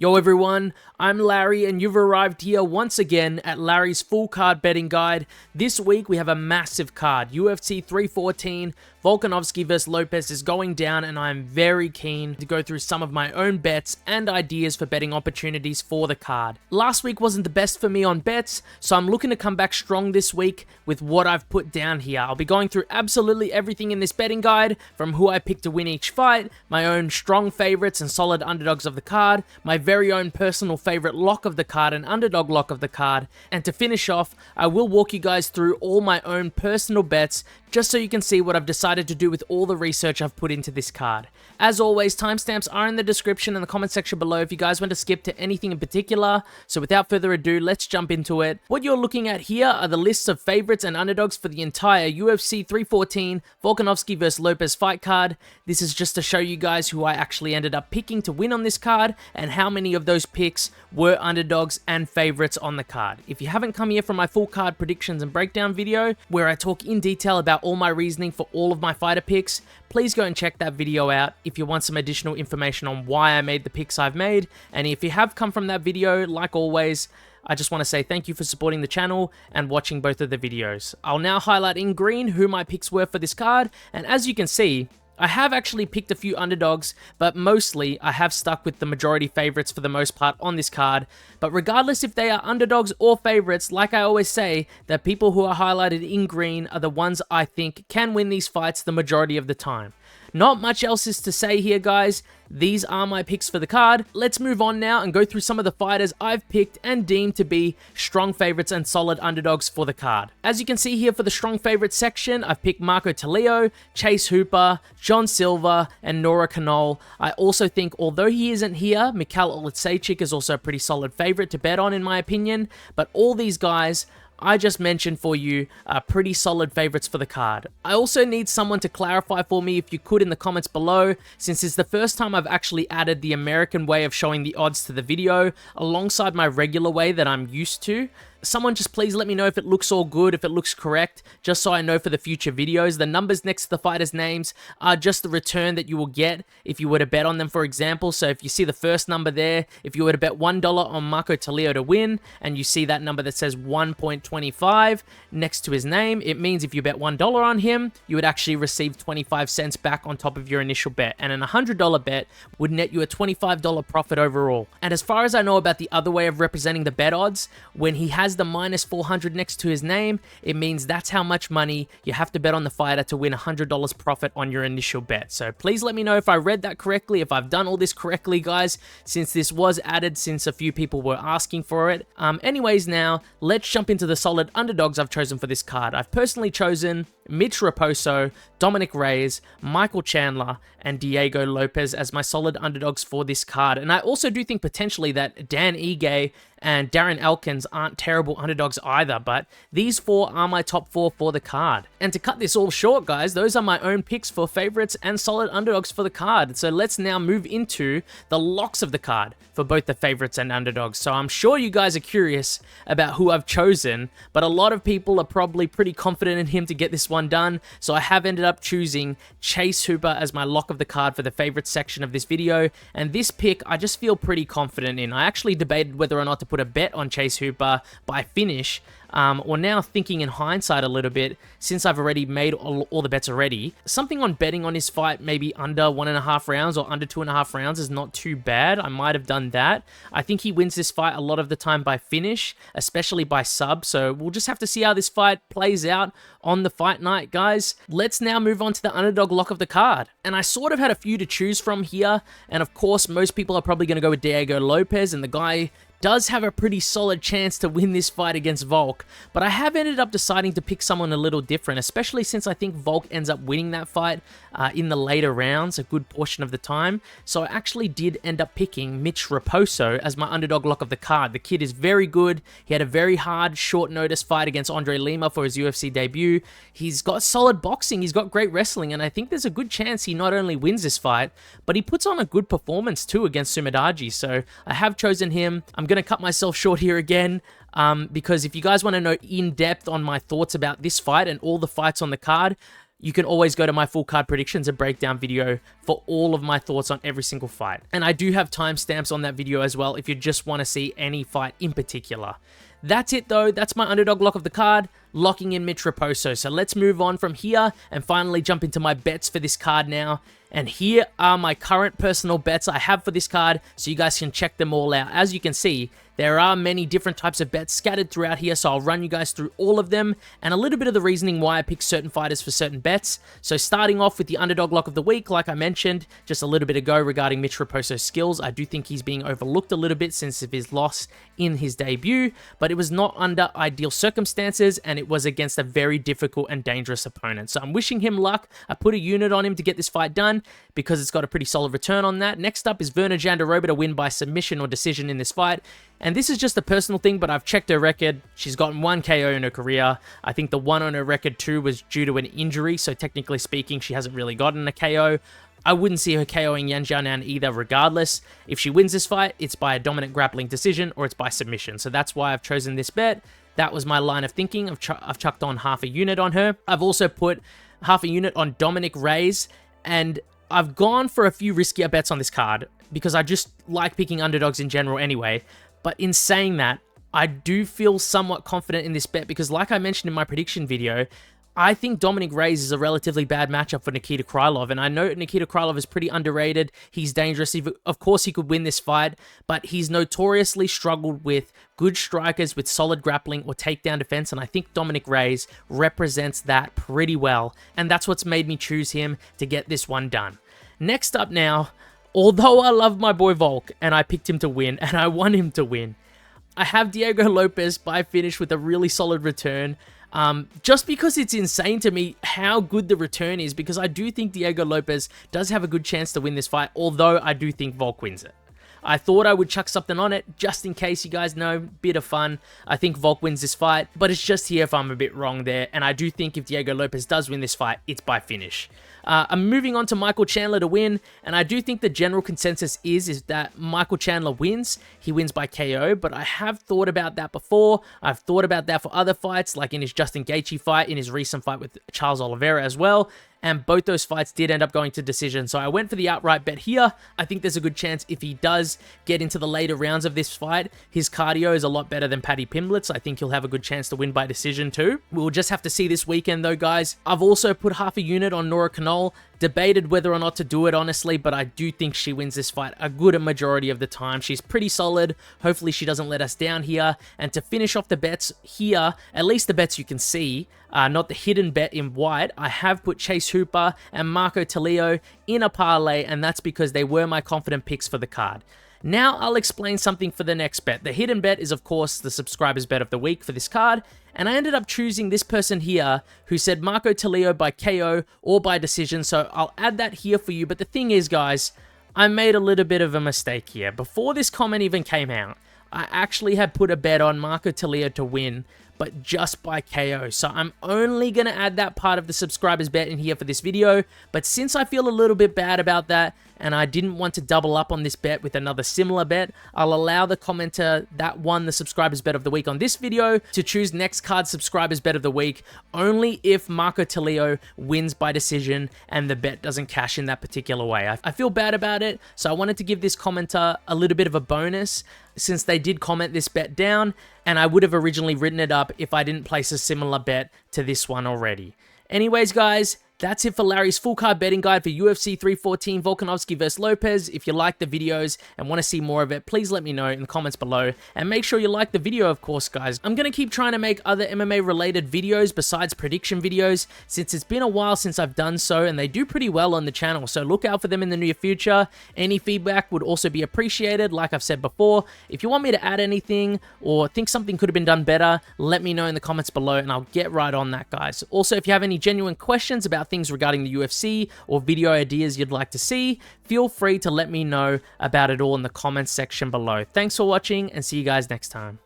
Yo everyone, I'm Larry and you've arrived here once again at Larry's full card betting guide. This week we have a massive card. UFC 314, Volkanovski vs Lopes is going down and I'm very keen to go through some of my own bets and ideas for betting opportunities for the card. Last week wasn't the best for me on bets, so I'm looking to come back strong this week with what I've put down here. I'll be going through absolutely everything in this betting guide, from who I picked to win each fight, my own strong favorites and solid underdogs of the card, my very own personal favorite lock of the card and underdog lock of the card, and to finish off, I will walk you guys through all my own personal bets just so you can see what I've decided to do with all the research I've put into this card. As always, timestamps are in the description and the comment section below if you guys want to skip to anything in particular. So without further ado, let's jump into it. What you're looking at here are the lists of favorites and underdogs for the entire UFC 314 Volkanovski vs Lopes fight card. This is just to show you guys who I actually ended up picking to win on this card and how many of those picks were underdogs and favorites on the card. If you haven't come here for my full card predictions and breakdown video, where I talk in detail about all my reasoning for all of my fighter picks, please go and check that video out if you want some additional information on why I made the picks I've made. And if you have come from that video, like always, I just want to say thank you for supporting the channel and watching both of the videos. I'll now highlight in green who my picks were for this card, and as you can see, I have actually picked a few underdogs, but mostly I have stuck with the majority favorites for the most part on this card. But regardless if they are underdogs or favorites, like I always say, the people who are highlighted in green are the ones I think can win these fights the majority of the time. Not much else is to say here, guys. These are my picks for the card. Let's move on now and go through some of the fighters I've picked and deemed to be strong favorites and solid underdogs for the card. As you can see here for the strong favorites section, I've picked Marco Tulio, Chase Hooper, John Silva, and Nora Cornolle. I also think, although he isn't here, Michal Oleksiejczuk is also a pretty solid favorite to bet on in my opinion, but all these guys I just mentioned for you are pretty solid favorites for the card. I also need someone to clarify for me, if you could, in the comments below, since it's the first time I've actually added the American way of showing the odds to the video alongside my regular way that I'm used to. Someone just please let me know if it looks all good, if it looks correct, just so I know for the future videos. The numbers next to the fighters' names are just the return that you will get if you were to bet on them, for example. So if you see the first number there, if you were to bet $1 on Marco Tulio to win, and you see that number that says 1.25 next to his name, it means if you bet $1 on him, you would actually receive 25 cents back on top of your initial bet. And an $100 bet would net you a $25 profit overall. And as far as I know about the other way of representing the bet odds, when he has the minus 400 next to his name, it means that's how much money you have to bet on the fighter to win $100 profit on your initial bet. So please let me know if I read that correctly, if I've done all this correctly, guys, since this was added since a few people were asking for it. Anyways, now let's jump into the solid underdogs I've chosen for this card. I've personally chosen Mitch Raposo, Dominick Reyes, Michael Chandler, and Diego Lopes as my solid underdogs for this card. And I also do think potentially that Dan Ige and Darren Elkins aren't terrible underdogs either, but these four are my top four for the card. And to cut this all short, guys, those are my own picks for favorites and solid underdogs for the card. So let's now move into the locks of the card for both the favorites and underdogs. So I'm sure you guys are curious about who I've chosen, but a lot of people are probably pretty confident in him to get this one done. So I have ended up choosing Chase Hooper as my lock of the card for the favorites section of this video. And this pick, I just feel pretty confident in. I actually debated whether or not to put a bet on Chase Hooper by finish, or now thinking in hindsight a little bit, since I've already made all the bets already, something on betting on his fight maybe under 1.5 rounds or under 2.5 rounds is not too bad. I might have done that. I think he wins this fight a lot of the time by finish, especially by sub, so we'll just have to see how this fight plays out on the fight night, guys. Let's now move on to the underdog lock of the card. And I sort of had a few to choose from here, and of course most people are probably going to go with Diego Lopes, and the guy does have a pretty solid chance to win this fight against Volk, but I have ended up deciding to pick someone a little different, especially since I think Volk ends up winning that fight in the later rounds a good portion of the time. So I actually did end up picking Mitch Raposo as my underdog lock of the card. The kid is very good. He had a very hard, short notice fight against Andre Lima for his UFC debut. He's got solid boxing, he's got great wrestling, and I think there's a good chance he not only wins this fight, but he puts on a good performance too against Sumudaerji. So I have chosen him. I'm going to cut myself short here again, because if you guys want to know in depth on my thoughts about this fight and all the fights on the card, you can always go to my full card predictions and breakdown video for all of my thoughts on every single fight. And I do have timestamps on that video as well if you just want to see any fight in particular. That's it though, that's my underdog lock of the card, locking in Mitch Raposo. So let's move on from here and finally jump into my bets for this card now. And here are my current personal bets I have for this card, so you guys can check them all out. As you can see, there are many different types of bets scattered throughout here, so I'll run you guys through all of them, and a little bit of the reasoning why I pick certain fighters for certain bets. So starting off with the underdog lock of the week, like I mentioned just a little bit ago regarding Mitch Raposo's skills, I do think he's being overlooked a little bit since of his loss in his debut, but it was not under ideal circumstances, and it was against a very difficult and dangerous opponent. So I'm wishing him luck. I put a unit on him to get this fight done, because it's got a pretty solid return on that. Next up is Virna Jandiroba to win by submission or decision in this fight. And this is just a personal thing, but I've checked her record. She's gotten 1 KO in her career. I think the one on her record too was due to an injury, so technically speaking, she hasn't really gotten a KO. I wouldn't see her KOing Xiaonan either regardless. If she wins this fight, it's by a dominant grappling decision or it's by submission. So that's why I've chosen this bet. That was my line of thinking. I've chucked on half a unit on her. I've also put half a unit on Dominick Reyes, and I've gone for a few riskier bets on this card because I just like picking underdogs in general anyway. But in saying that, I do feel somewhat confident in this bet because like I mentioned in my prediction video, I think Dominick Reyes is a relatively bad matchup for Nikita Krylov, and I know Nikita Krylov is pretty underrated. He's dangerous. Of course, he could win this fight, but he's notoriously struggled with good strikers with solid grappling or takedown defense, and I think Dominick Reyes represents that pretty well, and that's what's made me choose him to get this one done. Next up now, although I love my boy Volk, and I picked him to win, and I want him to win, I have Diego Lopes by finish with a really solid return. Just because it's insane to me how good the return is, because I do think Diego Lopes does have a good chance to win this fight, although I do think Volk wins it. I thought I would chuck something on it, just in case, you guys know, bit of fun. I think Volk wins this fight, but it's just here if I'm a bit wrong there, and I do think if Diego Lopes does win this fight, it's by finish. I'm moving on to Michael Chandler to win, and I do think the general consensus is that Michael Chandler wins. He wins by KO, but I have thought about that before. I've thought about that for other fights, like in his Justin Gaethje fight, in his recent fight with Charles Oliveira as well, and both those fights did end up going to decision, so I went for the outright bet here. I think there's a good chance if he does get into the later rounds of this fight, his cardio is a lot better than Paddy Pimblett's. I think he'll have a good chance to win by decision too. We'll just have to see this weekend though, guys. I've also put half a unit on Nora Cornolle. Debated whether or not to do it, honestly, but I do think she wins this fight a good majority of the time. She's pretty solid. Hopefully she doesn't let us down here. And to finish off the bets here, at least the bets you can see, not the hidden bet in white, I have put Chase Hooper and Marco Tulio in a parlay, and that's because they were my confident picks for the card. Now I'll explain something for the next bet. The hidden bet is, of course, the subscribers bet of the week for this card, and I ended up choosing this person here who said Marco Tulio by KO or by decision, so I'll add that here for you. But the thing is, guys, I made a little bit of a mistake here. Before this comment even came out, I actually had put a bet on Marco Tulio to win, but just by KO. So I'm only going to add that part of the subscribers bet in here for this video. But since I feel a little bit bad about that, and I didn't want to double up on this bet with another similar bet, I'll allow the commenter that won the subscribers bet of the week on this video to choose next card subscribers bet of the week only if Marco Tulio wins by decision and the bet doesn't cash in that particular way. I feel bad about it, so I wanted to give this commenter a little bit of a bonus since they did comment this bet down, and I would have originally written it up if I didn't place a similar bet to this one already. Anyways, guys, that's it for Larry's full card betting guide for UFC 314 Volkanovski vs Lopes. If you like the videos and want to see more of it, please let me know in the comments below. And make sure you like the video, of course, guys. I'm going to keep trying to make other MMA related videos besides prediction videos, since it's been a while since I've done so, and they do pretty well on the channel. So look out for them in the near future. Any feedback would also be appreciated, like I've said before. If you want me to add anything or think something could have been done better, let me know in the comments below and I'll get right on that, guys. Also, if you have any genuine questions about things regarding the UFC or video ideas you'd like to see, feel free to let me know about it all in the comments section below. Thanks for watching and see you guys next time.